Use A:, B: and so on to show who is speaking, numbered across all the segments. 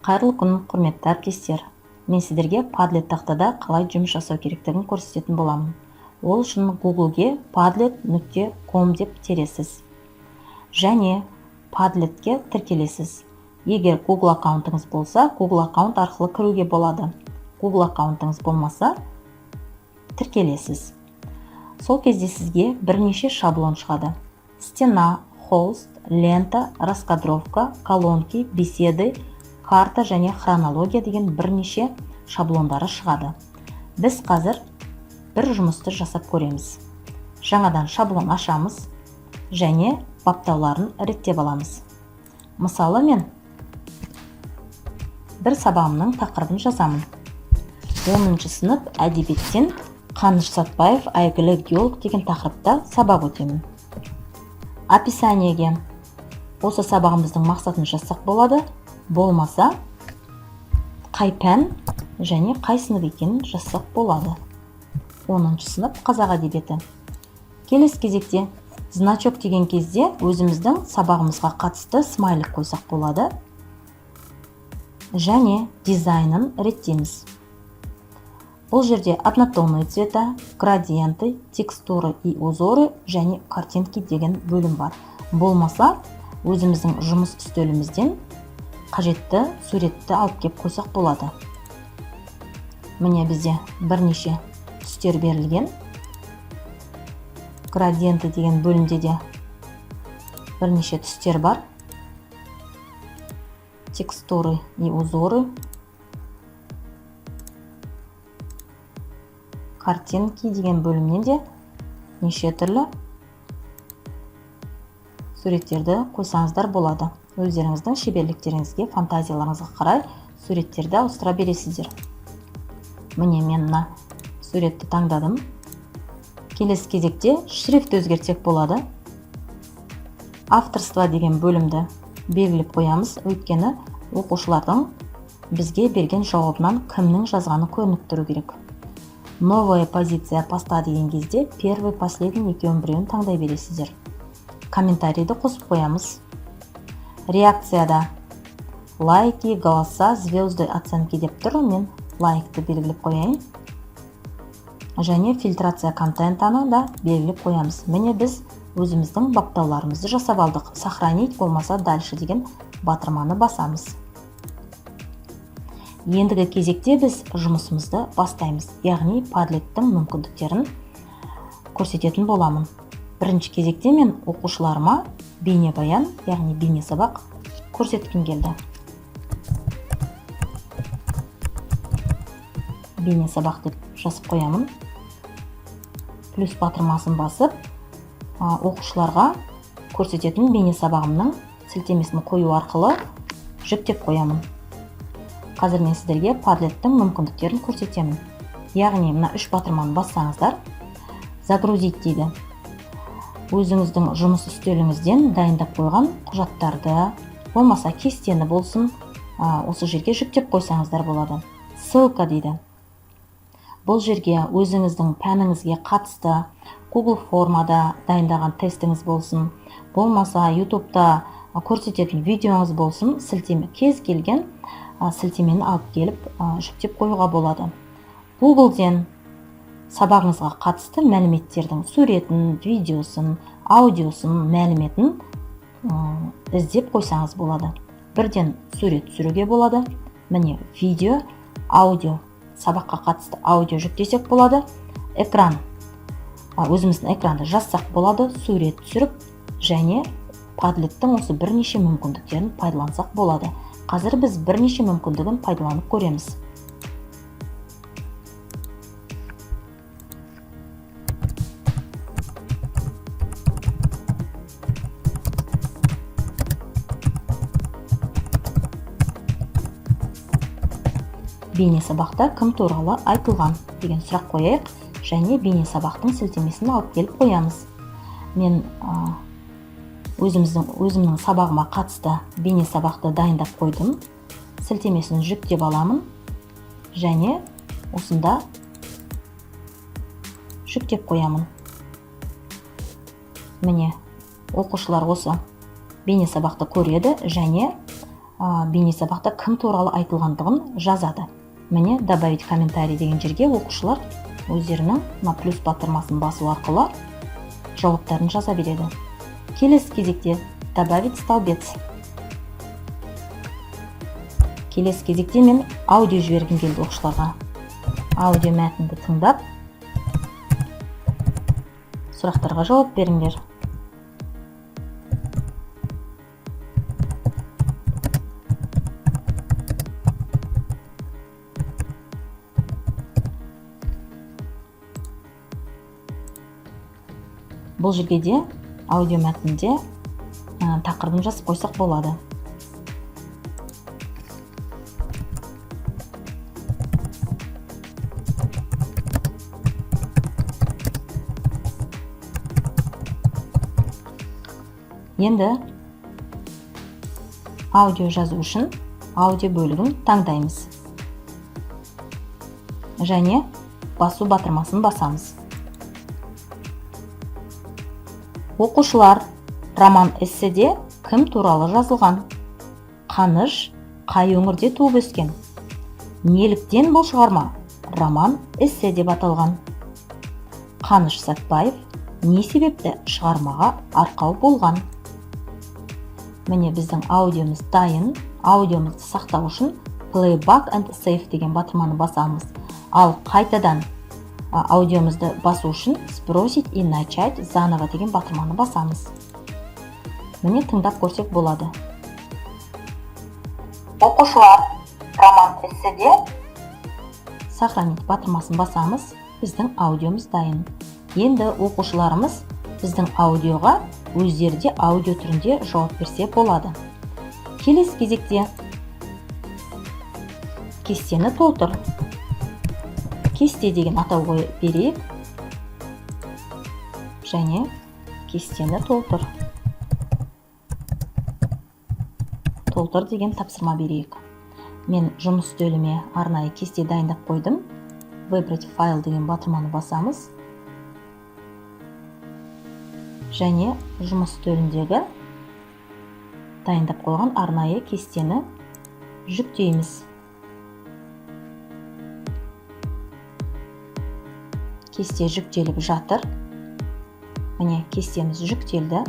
A: Қайырлы күн, құрметті әріптестер. Мен сіздерге Padlet тақтада қалай жұмыс жасау керектігін көрсететін боламын. Ол үшін Google-ге padlet.com деп тересіз. Және Padlet-ке тіркелесіз. Егер Google аккаунтыңыз болса, Google аккаунт арқылы кіруге болады. Google аккаунтыңыз болмаса, тіркелесіз. Сол кезде сізге бірнеше шаблон шығады. Стена, хост, лента, раскадровка, колонки, беседы, карта және хронология деген бірнеше шаблондары шығады. Біз қазір бір жұмысты жасап көреміз. Жаңадан шаблон ашамыз және баптауларын реттеп аламыз. Мысалы, мен бір сабағымның тақырыбын жазамын. 10-шы сынып әдебиеттен Қаныш Сатпаев әйгілі геолог деген тақырыпта сабақ өтемін. Описаниеге осы сабағымыздың мақсатын жазсақ болады, болмаса қай пән және қай сынып екенін жазсақ болады. 10-шы сынып қазақ әдебиеті. Келесі кезекте значок деген кезде өзіміздің сабағымызға қатысты смайлик қойсақ болады және дизайнын реттейміз. Бұл жерде однотонные цвета, градиенты, текстуры и узоры және картинки деген бөлім бар. Болмаса, өзіміздің жұмыс үстелімізден қажетті суретті алып кеп қойсақ болады. Міне бізде бірнеше түстер берілген. Градиенты деген бөлімде де бірнеше түстер бар. Текстуры и узоры, картинки деген бөлімнен де неше түрлі суреттерді қойсаңыздар болады. Өздеріңіздің шеберліктеріңізге, фантазияларыңызға қарай суреттерді ауыстыра бересіздер. Міне мен мына суретті таңдадым. Келесі кезекте шрифт өзгертсек болады. Авторство деген бөлімді белгілеп қоямыз, өйткені оқушылардың бізге берген жауабынан кімнің жазғаны көрініп тұру керек. Новая позиция поста деген кезде первый, последний екеуін біреуін таңдай бересіздер. Комментарийді қосып қоямыз. Реакцияда лайки, голоса, звезды, оценки деп тұр, мен лайкты белгілеп қояйын. Және фильтрация контентаны да белгілеп қоямыз. Міне біз өзіміздің баптауларымызды жасап алдық. Сохранить болмаса дальше деген батырманы басамыз. Ендігі кезекте біз жұмысымызды бастаймыз. Яғни Padlet-тің мүмкіндіктерін көрсететін боламын. Бірінші кезекте мен оқушыларыма бейнебаян, яғни бейне сабақ көрсеткім келді. Бейне сабақ деп жазып қоямын. Плюс батырмасын басып, оқушыларға көрсететін бейне сабағымның сілтемесін қою арқылы жүктеп қоямын. Қазір мен сіздерге Padlet-тің мүмкіндіктерін көрсетемін. Яғни мына 3 батырманы бассаңыздар, загрузить дейді. Өзіңіздің жұмыс үстеліңізден дайындап қойған құжаттарды, болмаса кестені болсын, осы жерге жүктеп қойсаңыздар болады. Ссылка дейді. Бұл жерге өзіңіздің пәніңізге қатысты Google формада дайындаған тестіңіз болсын, болмаса YouTube-та көрсететін видеоңыз болсын, сілтеме кез келген сілтемені алып келіп жүктеп қоюға болады. Google-ден сабағыңызға қатысты мәліметтердің суретін, видеосын, аудиосын, мәліметін іздеп қойсаңыз болады. Бірден сурет түсіруге болады. Міне видео, аудио, сабаққа қатысты аудио жүктесек болады. Экран, өзіміздің экранды жазсақ болады, сурет түсіріп, және Padlet-тің осы бірнеше мүмкіндіктерін пайдалансақ болады. Қазір біз бірнеше мүмкіндігін пайдаланып көреміз. Бейне сабақта кім туралы айтылған деген сұрақ қояйық, және бейне сабақтың сілтемесін алып келіп қоямыз. Мен өзімнің сабағыма қатысты бейне сабақты дайындап қойдым. Сілтемесін жүктеп аламын және осында жүктеп қоямын. Міне оқушылар осы бейне сабақты көреді және бейне сабақта кім туралы айтылғандығын жазады. Міне добавить комментарий деген жерге оқушылар өздерінің плюс батырмасын басу арқылы жауаптарын жаза береді. Келесі кезекте добавить столбец. Келесі кезекте мен аудио жібергім келді оқушыларға. Аудио мәтінді тыңдап, сұрақтарға жауап беріңдер. Бұл жерге де аудио мәтінде тақырыбын жазып қойсақ болады. Енді аудио жазу үшін аудио бөлігін таңдаймыз. Және басу батырмасын басамыз. Оқушылар, роман эсседе кім туралы жазылған? Қаныш қай өңірде туып өскен? Неліктен бұл шығарма роман эссе деп аталған? Қаныш Сәтбаев не себепті шығармаға арқау болған? Міне біздің аудиомыз дайын. Аудиомызды сақтау үшін Playback and Save деген батырманы басамыз. Ал қайтадан аудиомызды басу үшін сбросить и начать заново деген батырманы басамыз. Міне тыңдап көрсек болады. Оқушылар, роман эсседе сохранить батырмасын басамыз. Біздің аудиомыз дайын. Енді оқушыларымыз біздің аудиоға өздері аудио түрінде жауап берсе болады. Келесі кезекте кестені толтыр. Кесте деген атау берейік. Және кестені толтыр. Толтыр деген тапсырма берейік. Мен жұмыс үстеліме арнайы кесте дайындап қойдым. Выбрать файл деген батырманы басамыз. Және жұмыс үстеліндегі дайындап қойған арнайы кестені жүктейміз. Кесте жүктеліп жатыр. Міне кестеміз жүктелді.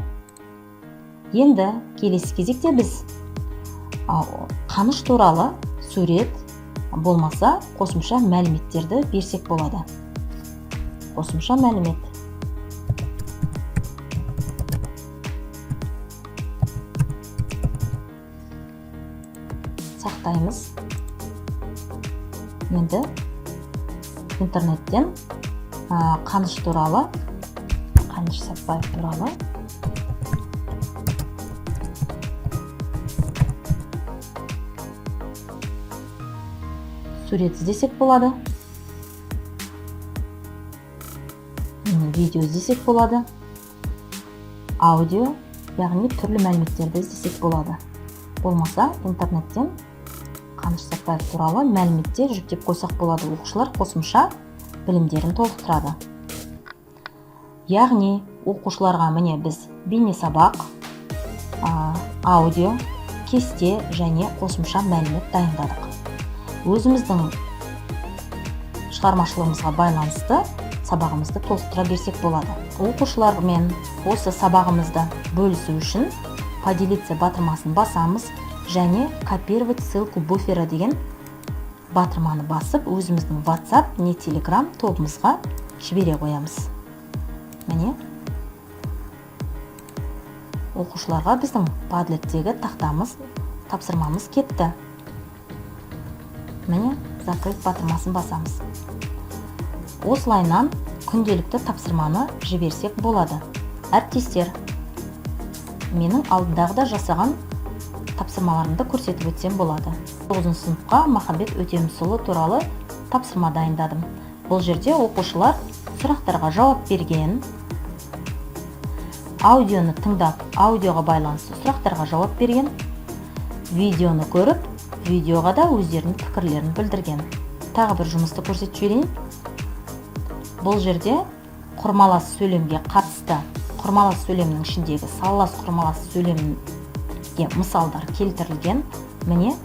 A: Енді келесі кезекте біз Қаныш туралы сурет болмаса қосымша мәліметтерді берсек болады. Қосымша мәлімет. Сақтаймыз. Енді интернеттен Қаныш туралы, Қаныш Сәтбаев туралы сурет іздесек болады. Видео іздесек болады. Аудио, яғни түрлі мәліметтерді іздесек болады. Болмаса интернеттен Қаныш Сәтбаев туралы мәліметтер жүктеп қойсақ болады. Оқушылар қосымша білімдерін толықтырады. Яғни оқушыларға міне біз бейне сабақ, аудио, кесте және қосымша мәлімет дайындадық. Өзіміздің шығармашылығымызға байланысты сабағымызды толықтыра берсек болады. Оқушылармен осы сабағымызды бөлісу үшін поделиться батырмасын басамыз және копировать ссылку буфера деген батырманы басып, өзіміздің WhatsApp не Telegram тобымызға жібере қоямыз. Міне оқушыларға біздің Padlet-тегі тапсырмамыз кетті. Міне закрыть батырмасын басамыз. Осылайынан күнделікті тапсырманы жіберсек болады. Әріптестер, менің алдындағыда жасаған тапсырмаларымды көрсетіп өтсем болады. 9 сыныпқа Махамбет Өтемісұлы туралы тапсырма дайындадым. Бұл жерде оқушылар сұрақтарға жауап берген, аудионы тыңдап, аудиоға байланысты сұрақтарға жауап берген, видеоны көріп, видеоға да өздерінің пікірлерін білдірген. Тағы бір жұмысты көрсетіп жіберейін. Бұл жерде құрмалас сөйлемге қатысты, құрмалас сөйлемнің ішіндегі салалас құрмалас сөйлемге мысалдар келтірілген. міне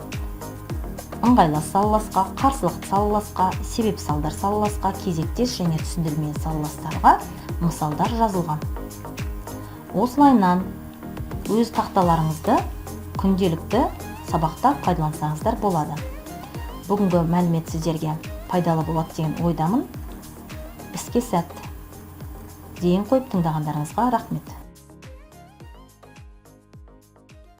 A: ыңғайлас салаласқа, қарсылық салаласқа, себеп салдар салаласқа, кезектес және түсіндірме салаластарға мысалдар жазылған. Осылайынан өз тақталарыңызды күнделікті сабақта пайдалансаңыздар болады. Бүгінгі мәлімет сіздерге пайдалы болады деген ойдамын. Іске сәт. Дейін қойып тыңдағандарыңызға рахмет.